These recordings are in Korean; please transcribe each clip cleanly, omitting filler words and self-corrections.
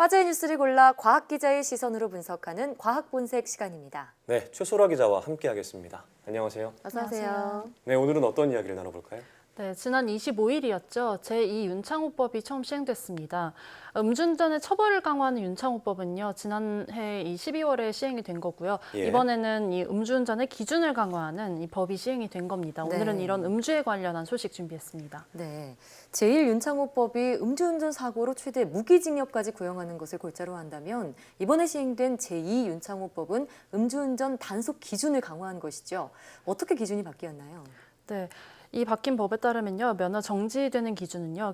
화제의 뉴스를 골라 과학 기자의 시선으로 분석하는 과학 본색 시간입니다. 네, 최소라 기자와 함께하겠습니다. 안녕하세요. 어서 오세요. 네, 오늘은 어떤 이야기를 나눠볼까요? 네, 지난 25일이었죠. 제2 윤창호법이 처음 시행됐습니다. 음주운전의 처벌을 강화하는 윤창호법은요, 지난해 이 12월에 시행이 된 거고요. 예. 이번에는 이 음주운전의 기준을 강화하는 이 법이 시행이 된 겁니다. 오늘은 네. 이런 음주에 관련한 소식 준비했습니다. 네, 제1 윤창호법이 음주운전 사고로 최대 무기징역까지 구형하는 것을 골자로 한다면 이번에 시행된 제2 윤창호법은 음주운전 단속 기준을 강화한 것이죠. 어떻게 기준이 바뀌었나요? 네, 이 바뀐 법에 따르면요, 면허 정지되는 기준은요,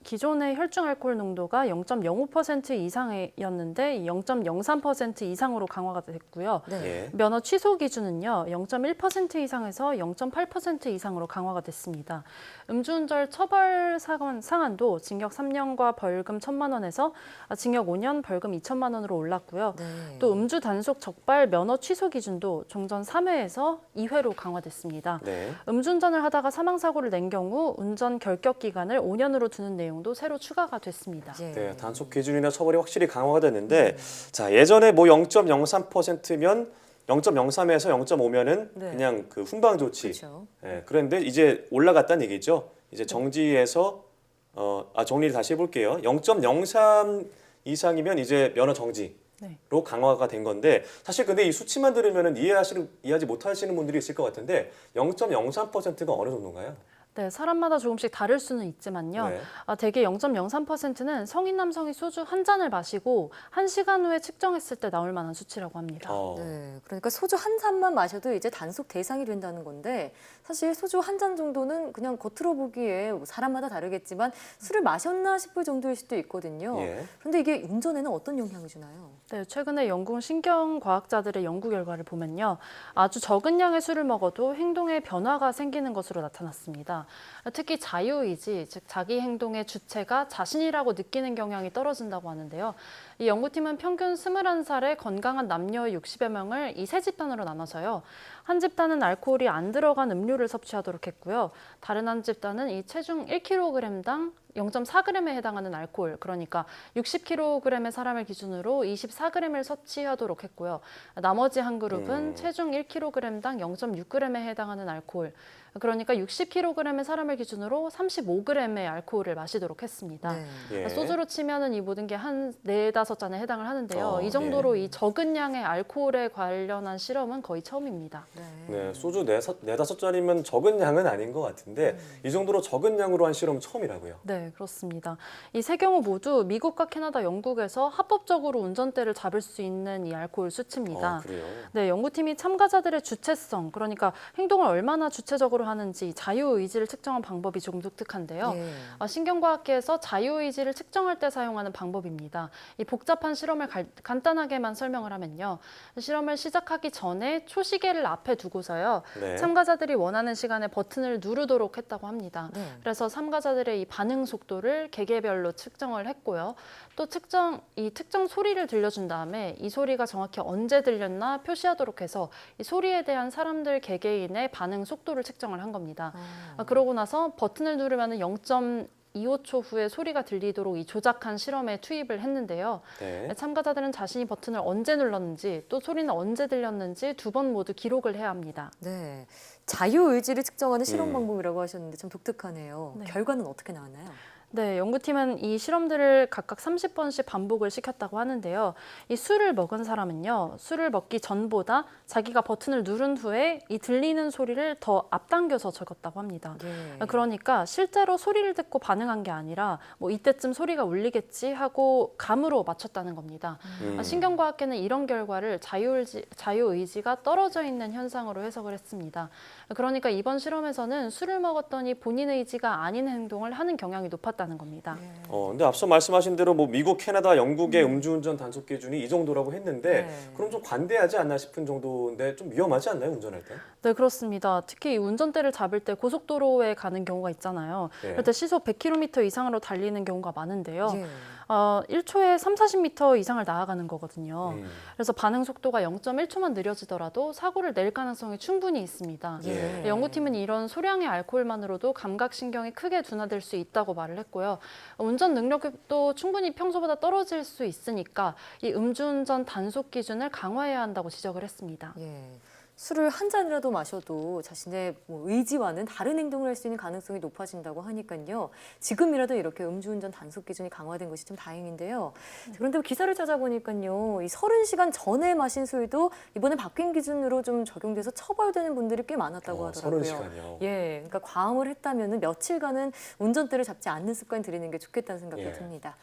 기존의 혈중 알코올 농도가 0.05% 이상이었는데 0.03% 이상으로 강화가 됐고요. 네. 예. 면허 취소 기준은요, 0.1% 이상에서 0.8% 이상으로 강화가 됐습니다. 음주운전 처벌 상한도 징역 3년과 벌금 1,000만 원에서 징역 5년, 벌금 2천만 원으로 올랐고요. 네. 또 음주 단속 적발 면허 취소 기준도 종전 3회에서 2회로 강화됐습니다. 네. 음주운전을 하다가 사망사고를 낸 경우 운전 결격 기간을 5년으로 두는 내용도 새로 추가가 됐습니다. 예. 네, 단속 기준이나 처벌이 확실히 강화가 됐는데, 자, 예전에 뭐 0.03%면 0.03에서 0.5면은 네. 그냥 그 훈방 조치. 그렇죠. 예, 그런데 이제 올라갔다는 얘기죠. 이제 정지에서 정리를 다시 해볼게요. 0.03 이상이면 이제 면허 정지로 네. 강화가 된 건데, 사실 근데 이 수치만 들으면 이해하지 못하시는 분들이 있을 것 같은데 0.03%가 어느 정도인가요? 네, 사람마다 조금씩 다를 수는 있지만요. 네. 대개 0.03%는 성인 남성이 소주 한 잔을 마시고 1시간 후에 측정했을 때 나올 만한 수치라고 합니다. 네, 그러니까 소주 한 잔만 마셔도 이제 단속 대상이 된다는 건데 사실 소주 한 잔 정도는 그냥 겉으로 보기에 뭐 사람마다 다르겠지만 술을 마셨나 싶을 정도일 수도 있거든요. 예. 그런데 이게 운전에는 어떤 영향을 주나요? 네, 최근에 영국 신경과학자들의 연구 결과를 보면요. 아주 적은 양의 술을 먹어도 행동에 변화가 생기는 것으로 나타났습니다. 특히 자유의지, 즉 자기 행동의 주체가 자신이라고 느끼는 경향이 떨어진다고 하는데요. 이 연구팀은 평균 21살의 건강한 남녀 60여 명을 이 세 집단으로 나눠서요. 한 집단은 알코올이 안 들어간 음료를 섭취하도록 했고요. 다른 한 집단은 이 체중 1kg당 0.4g에 해당하는 알코올, 그러니까 60kg의 사람을 기준으로 24g을 섭취하도록 했고요. 나머지 한 그룹은 체중 1kg당 0.6g에 해당하는 알코올, 그러니까 60kg의 사람을 기준으로 35g의 알코올을 마시도록 했습니다. 네. 예. 소주로 치면은 이 모든 게 한 4-5잔에 해당을 하는데요. 이 예. 정도로 이 적은 양의 알코올에 관련한 실험은 거의 처음입니다. 네, 소주 4-5잔이면 적은 양은 아닌 것 같은데 이 정도로 적은 양으로 한 실험은 처음이라고요. 네, 그렇습니다. 이 세 경우 모두 미국과 캐나다, 영국에서 합법적으로 운전대를 잡을 수 있는 이 알코올 수치입니다. 그래요? 네, 연구팀이 참가자들의 주체성, 그러니까 행동을 얼마나 주체적으로 하는지 자유의지를 측정한 방법이 좀 독특한데요. 예. 신경과학계에서 자유의지를 측정할 때 사용하는 방법입니다. 이 복잡한 실험을 간단하게만 설명을 하면요. 실험을 시작하기 전에 초시계를 앞에 두고서요. 네. 참가자들이 원하는 시간에 버튼을 누르도록 했다고 합니다. 네. 그래서 참가자들의 이 반응 속도를 개개별로 측정을 했고요. 또 특정 소리를 들려준 다음에 이 소리가 정확히 언제 들렸나 표시하도록 해서 이 소리에 대한 사람들 개개인의 반응 속도를 측정을 한 겁니다. 그러고 나서 버튼을 누르면 0.25초 후에 소리가 들리도록 이 조작한 실험에 투입을 했는데요. 네. 참가자들은 자신이 버튼을 언제 눌렀는지 또 소리는 언제 들렸는지 2번 모두 기록을 해야 합니다. 네. 자유의지를 측정하는 실험 방법이라고 하셨는데 좀 독특하네요. 네. 결과는 어떻게 나왔나요? 네, 연구팀은 이 실험들을 각각 30번씩 반복을 시켰다고 하는데요. 이 술을 먹은 사람은요, 술을 먹기 전보다 자기가 버튼을 누른 후에 이 들리는 소리를 더 앞당겨서 적었다고 합니다. 예. 그러니까 실제로 소리를 듣고 반응한 게 아니라 뭐 이때쯤 소리가 울리겠지 하고 감으로 맞췄다는 겁니다. 신경과학계는 이런 결과를 자유의지가 떨어져 있는 현상으로 해석을 했습니다. 그러니까 이번 실험에서는 술을 먹었더니 본인 의지가 아닌 행동을 하는 경향이 높았다는 겁니다. 근데 앞서 말씀하신 대로 뭐 미국, 캐나다, 영국의 음주운전 단속 기준이 이 정도라고 했는데 네. 그럼 좀 관대하지 않나 싶은 정도인데 좀 위험하지 않나요, 운전할 때? 네, 그렇습니다. 특히 이 운전대를 잡을 때 고속도로에 가는 경우가 있잖아요. 네. 그럴 때 시속 100km 이상으로 달리는 경우가 많은데요. 예. 1초에 30-40m 이상을 나아가는 거거든요. 음. 그래서 반응 속도가 0.1초만 느려지더라도 사고를 낼 가능성이 충분히 있습니다. 예. 연구팀은 이런 소량의 알코올만으로도 감각신경이 크게 둔화될 수 있다고 말을 했고요. 운전 능력도 충분히 평소보다 떨어질 수 있으니까 이 음주운전 단속 기준을 강화해야 한다고 지적을 했습니다. 예. 술을 한 잔이라도 마셔도 자신의 의지와는 다른 행동을 할 수 있는 가능성이 높아진다고 하니까요. 지금이라도 이렇게 음주운전 단속 기준이 강화된 것이 좀 다행인데요. 그런데 기사를 찾아보니까요. 이 30시간 전에 마신 술도 이번에 바뀐 기준으로 좀 적용돼서 처벌되는 분들이 꽤 많았다고 하더라고요. 30시간이요. 예, 그러니까 과음을 했다면 며칠간은 운전대를 잡지 않는 습관 들이는 게 좋겠다는 생각도 예. 듭니다.